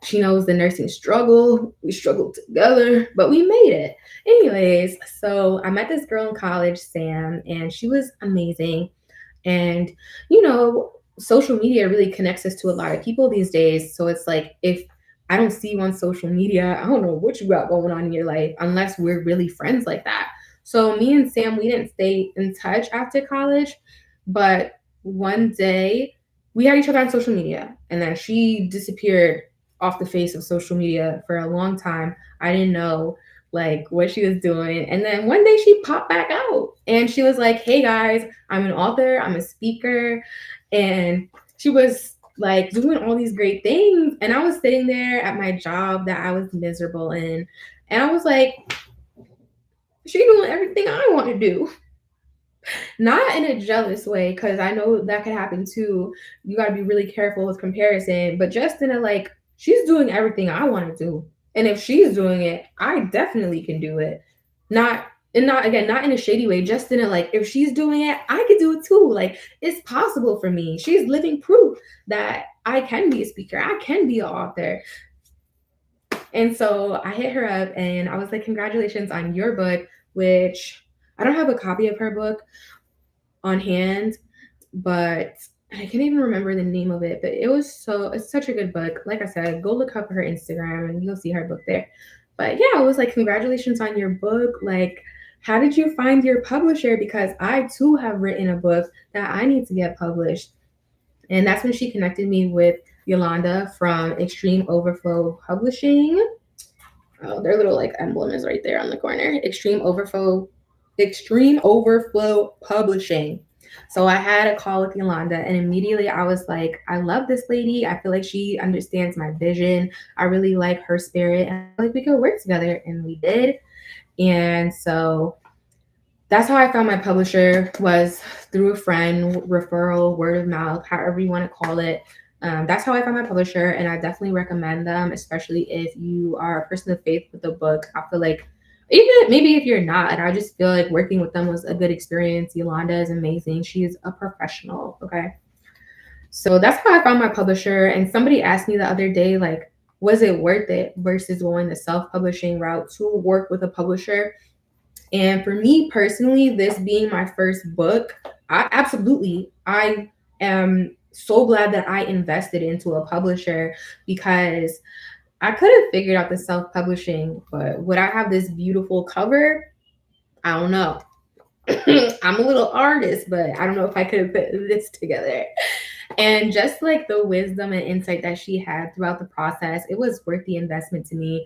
She knows the nursing struggle. We struggled together, but we made it. Anyways, so I met this girl in college, Sam, and she was amazing. And, you know, social media really connects us to a lot of people these days. So it's like, if I don't see you on social media, I don't know what you got going on in your life unless we're really friends like that. So me and Sam, we didn't stay in touch after college, but one day we had each other on social media, and then she disappeared off the face of social media for a long time. I didn't know like what she was doing. And then one day she popped back out and she was like, hey guys, I'm an author, I'm a speaker. And she was like doing all these great things. And I was sitting there at my job that I was miserable in. And I was like, She doing everything I want to do. Not in a jealous way, because I know that could happen too. You got to be really careful with comparison, but just in a like, she's doing everything I want to do. And if she's doing it, I definitely can do it. Not, and not again, not in a shady way, just in a like, if she's doing it, I could do it too. Like, it's possible for me. She's living proof that I can be a speaker, I can be an author. And so I hit her up and I was like, congratulations on your book, which I don't have a copy of her book on hand, but I can't even remember the name of it. But it's such a good book. Like I said, go look up her Instagram and you'll see her book there. But yeah, I was like, congratulations on your book. Like, how did you find your publisher? Because I too have written a book that I need to get published. And that's when she connected me with Yolanda from Extreme Overflow Publishing. Oh, their little like emblem is right there on the corner. Extreme Overflow Publishing. So I had a call with Yolanda, and immediately I was like, I love this lady. I feel like she understands my vision. I really like her spirit, and like we could work together, and we did. And so that's how I found my publisher, was through a friend, referral, word of mouth, however you want to call it. That's how I found my publisher, and I definitely recommend them, especially if you are a person of faith with the book. I feel like even maybe if you're not, I just feel like working with them was a good experience. Yolanda is amazing. She is a professional. Okay. So that's how I found my publisher. And somebody asked me the other day, like, was it worth it versus going the self-publishing route to work with a publisher? And for me personally, this being my first book, I am so glad that I invested into a publisher, because I could have figured out the self publishing, but would I have this beautiful cover? I don't know. I'm a little artist, but I don't know if I could have put this together. And just like the wisdom and insight that she had throughout the process, it was worth the investment to me.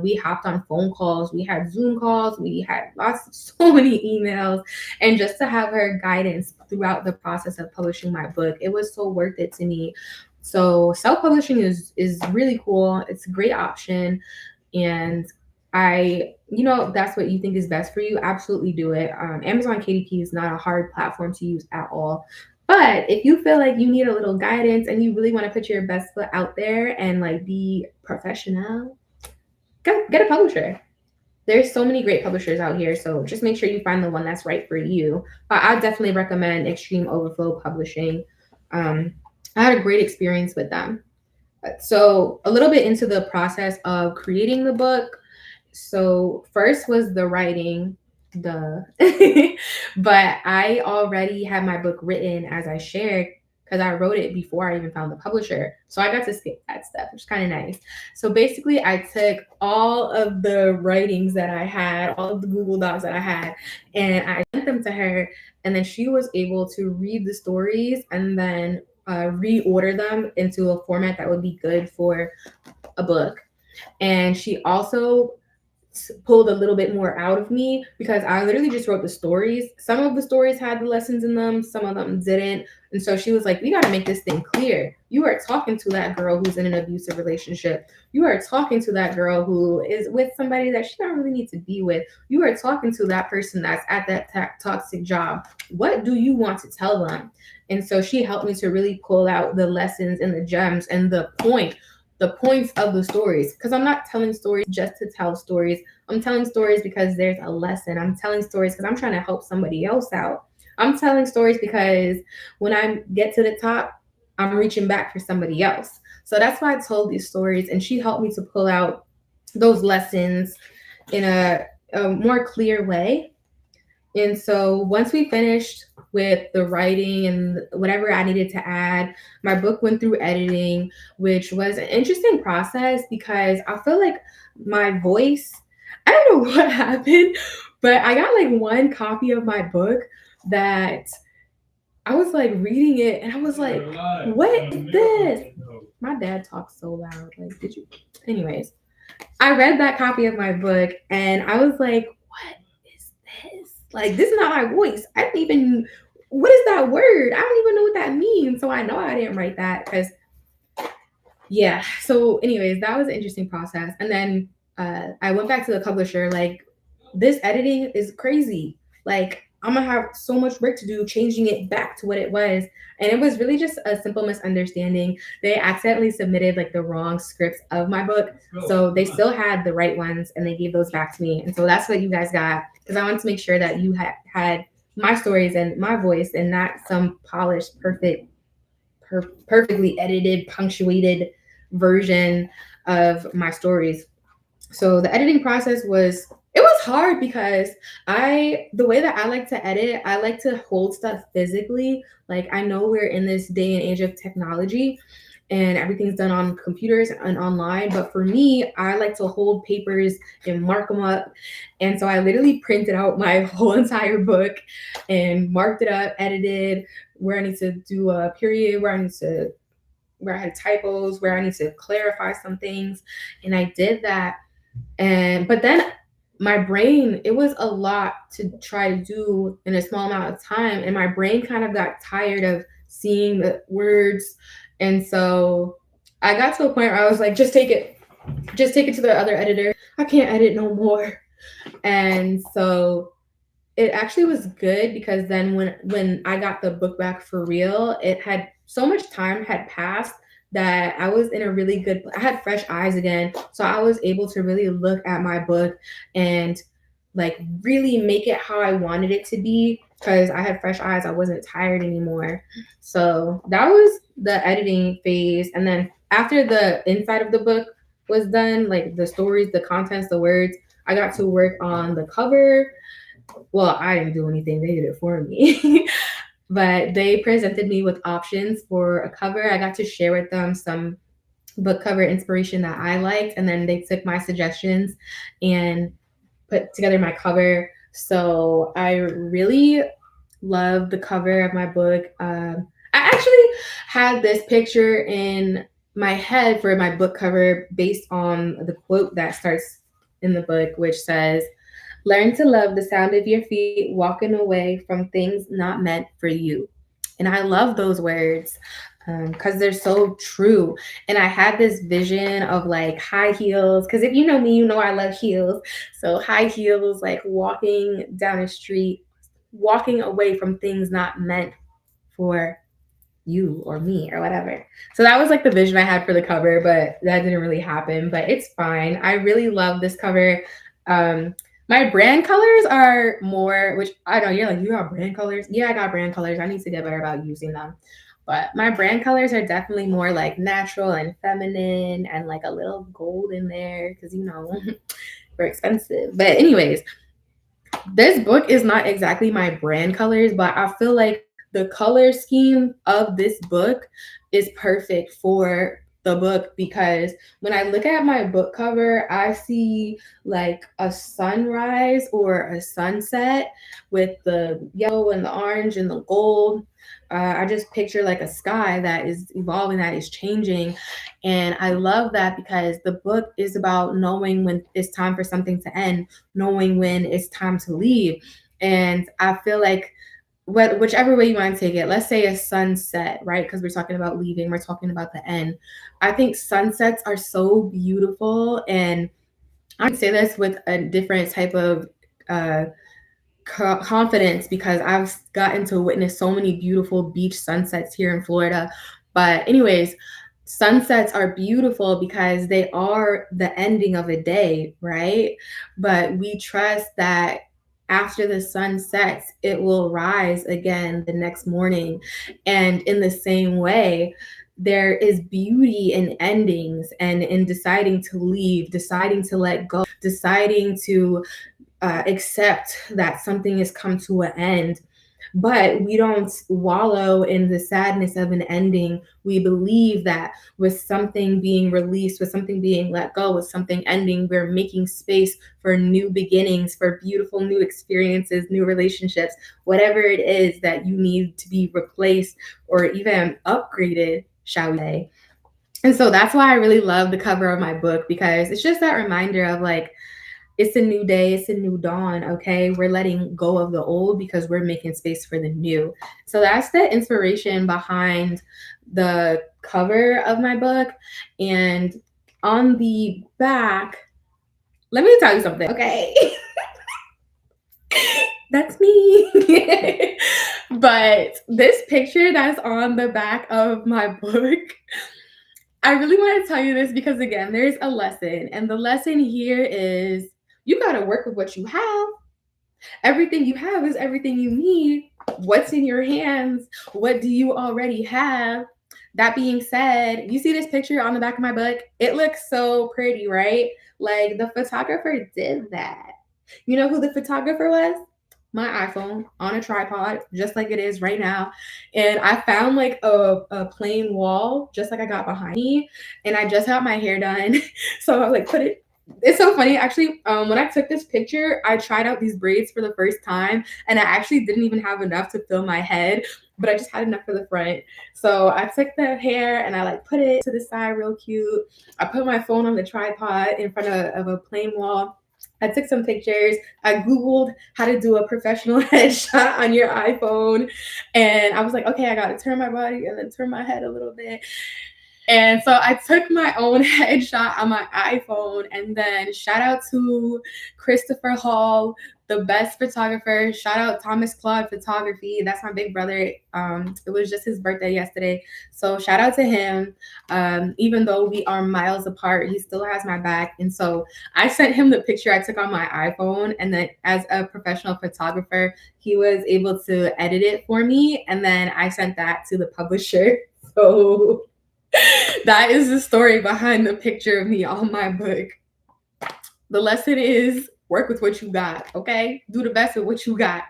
We hopped on phone calls, we had Zoom calls, we had so many emails, and just to have her guidance throughout the process of publishing my book, it was so worth it to me. So self-publishing is really cool. It's a great option, and that's what you think is best for you. Absolutely do it. Amazon KDP is not a hard platform to use at all. But if you feel like you need a little guidance and you really want to put your best foot out there and like be professional, get a publisher. There's so many great publishers out here, so just make sure you find the one that's right for you. But I definitely recommend Extreme Overflow Publishing. I had a great experience with them. So a little bit into the process of creating the book. So first was the writing, duh. But I already had my book written, as I shared, because I wrote it before I even found the publisher. So I got to skip that step, which is kind of nice. So basically, I took all of the writings that I had, all of the Google Docs that I had, and I sent them to her. And then she was able to read the stories and then reorder them into a format that would be good for a book. And she also pulled a little bit more out of me, because I literally just wrote the stories. Some of the stories had the lessons in them, some of them didn't. And so she was like, we got to make this thing clear. You are talking to that girl who's in an abusive relationship. You are talking to that girl who is with somebody that she don't really need to be with. You are talking to that person that's at that toxic job. What do you want to tell them? And so she helped me to really pull out the lessons and the gems and the points of the stories, because I'm not telling stories just to tell stories. I'm telling stories because there's a lesson. I'm telling stories because I'm trying to help somebody else out. I'm telling stories because when I get to the top, I'm reaching back for somebody else. So that's why I told these stories, and she helped me to pull out those lessons in a more clear way. And so once we finished with the writing and whatever I needed to add, my book went through editing, which was an interesting process, because I feel like my voice, I don't know what happened, but I got like one copy of my book that I was like reading it and I was like, what is this? My dad talks so loud. Like, did you? Anyways, I read that copy of my book and I was like, what is this? Like, this is not my voice. I don't even, what is that word? I don't even know what that means. So I know I didn't write that, because, yeah. So, anyways, that was an interesting process. And then I went back to the publisher, like, this editing is crazy. Like, I'm gonna have so much work to do changing it back to what it was. And it was really just a simple misunderstanding. They accidentally submitted like the wrong scripts of my book. So they still had the right ones and they gave those back to me. And so that's what you guys got. Because I wanted to make sure that you had my stories and my voice and not some polished, perfectly edited, punctuated version of my stories. So the editing process was, it was hard because the way that I like to edit, I like to hold stuff physically. Like, I know we're in this day and age of technology and everything's done on computers and online, but for me, I like to hold papers and mark them up. And so I literally printed out my whole entire book and marked it up, edited where I need to do a period, where I had typos, where I need to clarify some things. And I did that. And but then my brain, it was a lot to try to do in a small amount of time. And my brain kind of got tired of seeing the words. And so I got to a point where I was like, just take it to the other editor. I can't edit no more. And so it actually was good because then when I got the book back for real, it had so much time had passed that I was in a really good, I had fresh eyes again. So I was able to really look at my book and like really make it how I wanted it to be because I had fresh eyes. I wasn't tired anymore. So that was the editing phase. And then after the inside of the book was done, like the stories, the contents, the words, I got to work on the cover. Well, I didn't do anything, they did it for me. But they presented me with options for a cover. I got to share with them some book cover inspiration that I liked, and then they took my suggestions and put together my cover. So I really love the cover of my book. I actually had this picture in my head for my book cover based on the quote that starts in the book, which says, "Learn to love the sound of your feet walking away from things not meant for you." And I love those words because they're so true. And I had this vision of like high heels, because if you know me, you know I love heels. So high heels, like walking down the street, walking away from things not meant for you or me or whatever. So that was like the vision I had for the cover, but that didn't really happen. But it's fine. I really love this cover. Um, my brand colors are more, which I know you're like, you got brand colors? Yeah, I got brand colors. I need to get better about using them. But my brand colors are definitely more like natural and feminine and like a little gold in there because, you know, we're expensive. But, anyways, this book is not exactly my brand colors, but I feel like the color scheme of this book is perfect for the book because when I look at my book cover, I see like a sunrise or a sunset with the yellow and the orange and the gold. I just picture like a sky that is evolving, that is changing. And I love that because the book is about knowing when it's time for something to end, knowing when it's time to leave. And I feel like whichever way you want to take it, let's say a sunset, right? Because we're talking about leaving, we're talking about the end. I think sunsets are so beautiful. And I can say this with a different type of uh, confidence because I've gotten to witness so many beautiful beach sunsets here in Florida. But, anyways, sunsets are beautiful because they are the ending of a day, right? But we trust that after the sun sets, it will rise again the next morning. And in the same way, there is beauty in endings and in deciding to leave, deciding to let go, deciding to accept that something has come to an end. But we don't wallow in the sadness of an ending. We believe that with something being released, with something being let go, with something ending, we're making space for new beginnings, for beautiful new experiences, new relationships, whatever it is that you need to be replaced or even upgraded, shall we say. And so that's why I really love the cover of my book because it's just that reminder of like, it's a new day, it's a new dawn, okay? We're letting go of the old because we're making space for the new. So that's the inspiration behind the cover of my book. And on the back, let me tell you something, okay? That's me. But this picture that's on the back of my book, I really want to tell you this because, again, there's a lesson. And the lesson here is you got to work with what you have. Everything you have is everything you need. What's in your hands? What do you already have? That being said, you see this picture on the back of my book? It looks so pretty, right? Like the photographer did that. You know who the photographer was? My iPhone on a tripod, just like it is right now. And I found like a plain wall, just like I got behind me. And I just got my hair done. So I like put it. It's so funny actually. When I took this picture, I tried out these braids for the first time, and I actually didn't even have enough to fill my head, but I just had enough for the front. So I took the hair and I like put it to the side real cute. I put my phone on the tripod in front of a plain wall. I took some pictures. I Googled how to do a professional headshot on your iPhone. And I was like, okay, I got to turn my body and then turn my head a little bit. And so I took my own headshot on my iPhone, and then shout out to Christopher Hall, the best photographer. Shout out Thomas Claude Photography. That's my big brother. It was just his birthday yesterday. So shout out to him. Even though we are miles apart, he still has my back. And so I sent him the picture I took on my iPhone. And then as a professional photographer, he was able to edit it for me. And then I sent that to the publisher. So that is the story behind the picture of me on my book. The lesson is work with what you got, okay? Do the best with what you got.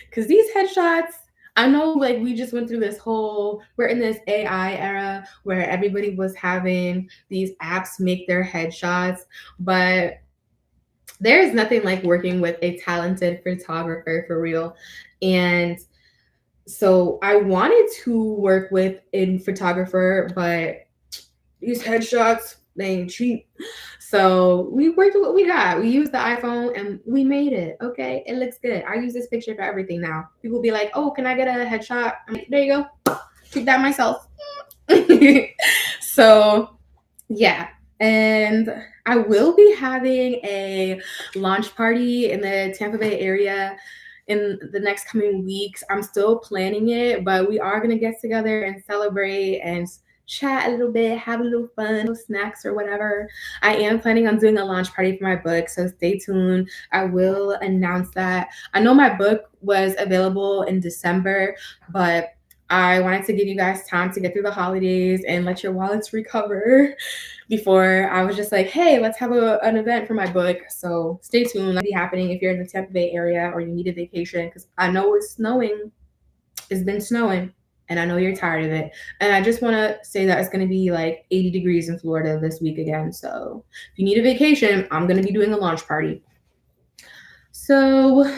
Because these headshots, I know like we just went through this whole, we're in this AI era where everybody was having these apps make their headshots, but there's nothing like working with a talented photographer for real. And so I wanted to work with a photographer, but these headshots, they ain't cheap. So we worked with what we got. We used the iPhone and we made it. Okay. It looks good. I use this picture for everything now. People be like, oh, can I get a headshot? I'm like, there you go. Shoot that myself. So yeah. And I will be having a launch party in the Tampa Bay area in the next coming weeks. I'm still planning it, but we are going to get together and celebrate and chat a little bit, have a little fun, little snacks or whatever. I am planning on doing a launch party for my book, so stay tuned. I will announce that. I know my book was available in December, but I wanted to give you guys time to get through the holidays and let your wallets recover before I was just like, hey, let's have an event for my book. So stay tuned. That'll be happening if you're in the Tampa Bay area or you need a vacation, because I know it's snowing. It's been snowing and I know you're tired of it. And I just want to say that it's going to be like 80 degrees in Florida this week again. So if you need a vacation, I'm going to be doing a launch party. So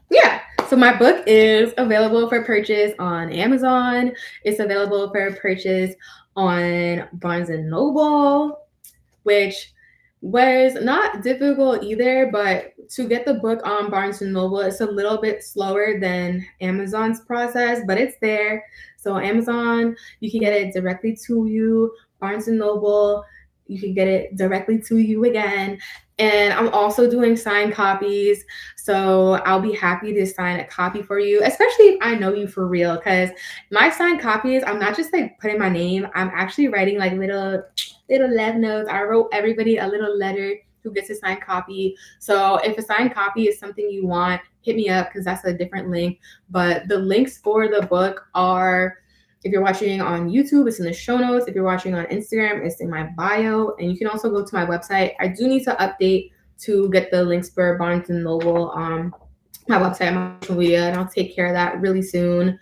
yeah. So my book is available for purchase on Amazon. It's available for purchase on Barnes and Noble, which was not difficult either, but to get the book on Barnes and Noble, it's a little bit slower than Amazon's process, but it's there. So Amazon, you can get it directly to you. Barnes and Noble, you can get it directly to you again. And I'm also doing signed copies. So I'll be happy to sign a copy for you, especially if I know you for real. Because my signed copies, I'm not just like putting my name, I'm actually writing like little love notes. I wrote everybody a little letter who gets a signed copy. So if a signed copy is something you want, hit me up because that's a different link. But the links for the book are, if you're watching on YouTube, it's in the show notes. If you're watching on Instagram, it's in my bio. And you can also go to my website. I do need to update to get the links for Barnes and Noble on my website, my social media, and I'll take care of that really soon.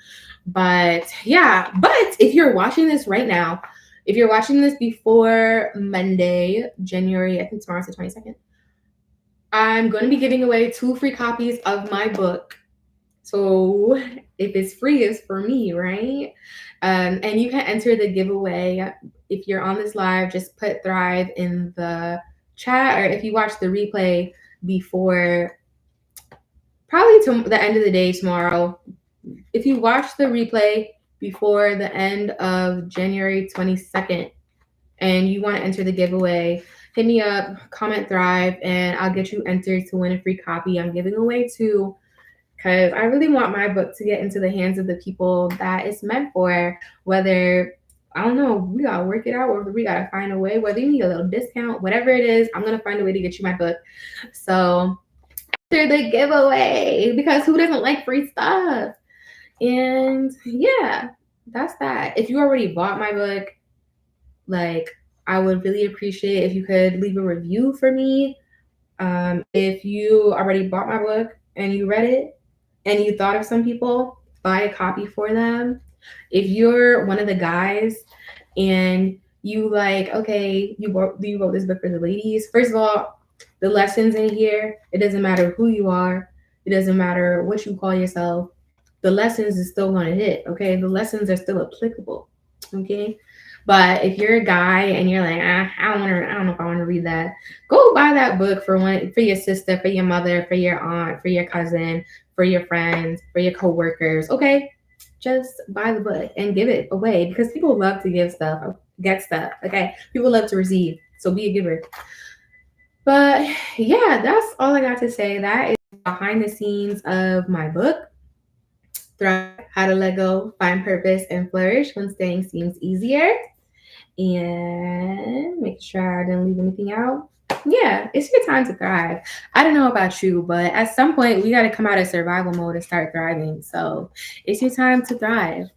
But yeah, but if you're watching this right now, if you're watching this before Monday, January, I think tomorrow's the 22nd, I'm going to be giving away 2 free copies of my book. So if it's free, it's for me, right? And you can enter the giveaway. If you're on this live, just put Thrive in the chat, or if you watch the replay before, probably to the end of the day tomorrow, if you watch the replay before the end of January 22nd and you want to enter the giveaway, hit me up, comment Thrive, and I'll get you entered to win a free copy. I'm giving away 2 because I really want my book to get into the hands of the people that it's meant for. Whether, I don't know, we gotta work it out, or we gotta find a way, whether you need a little discount, whatever it is, I'm gonna find a way to get you my book. So after the giveaway, because who doesn't like free stuff? And yeah, that's that. If you already bought my book, like, I would really appreciate if you could leave a review for me. If you already bought my book and you read it and you thought of some people, buy a copy for them. If you're one of the guys and you like, okay, you wrote this book for the ladies. First of all, the lessons in here, it doesn't matter who you are, it doesn't matter what you call yourself. The lessons is still gonna hit, okay? The lessons are still applicable, okay? But if you're a guy and you're like, I don't know if I want to read that, go buy that book for your sister, for your mother, for your aunt, for your cousin, for your friends, for your coworkers. Okay, just buy the book and give it away, because people love to give stuff, get stuff. Okay, people love to receive, so be a giver. But yeah, that's all I got to say. That is behind the scenes of my book, Thrive: How to Let Go, Find Purpose, and Flourish When Staying Seems Easier. And make sure I didn't leave anything out. Yeah, it's your time to thrive. I don't know about you, but at some point we got to come out of survival mode and start thriving. So it's your time to thrive.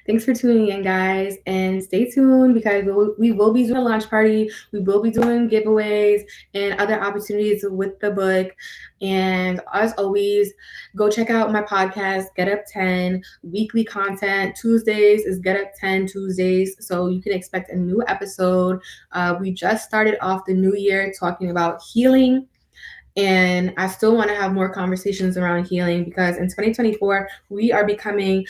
Thanks for tuning in, guys, and stay tuned, because we will be doing a launch party. We will be doing giveaways and other opportunities with the book. And as always, go check out my podcast, Get Up 10, weekly content. Tuesdays is Get Up 10 Tuesdays, so you can expect a new episode. We just started off the new year talking about healing. And I still want to have more conversations around healing, because in 2024, we are becoming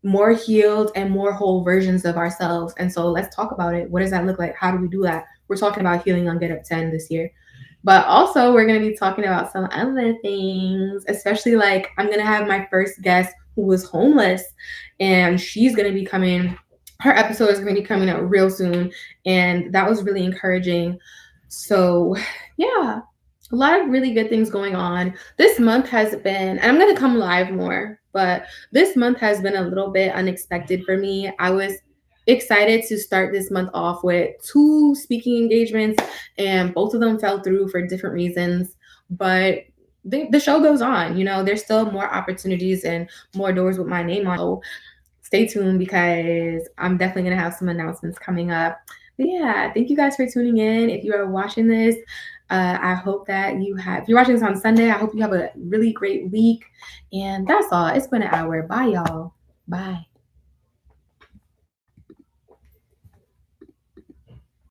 more healed and more whole versions of ourselves. And so let's talk about it. What does that look like? How do we do that? We're talking about healing on Get Up 10 this year. But also, we're going to be talking about some other things, especially like I'm going to have my first guest who was homeless, and she's going to be coming. Her episode is going to be coming out real soon. And that was really encouraging. So, yeah, a lot of really good things going on. This month has been, and I'm going to come live more, but this month has been a little bit unexpected for me. I was excited to start this month off with 2 speaking engagements, and both of them fell through for different reasons. But the show goes on. You know, there's still more opportunities and more doors with my name on. So stay tuned, because I'm definitely going to have some announcements coming up. But yeah, thank you guys for tuning in. If you are watching this, I hope that if you're watching this on Sunday, I hope you have a really great week. And that's all. It's been an hour. Bye, y'all. Bye.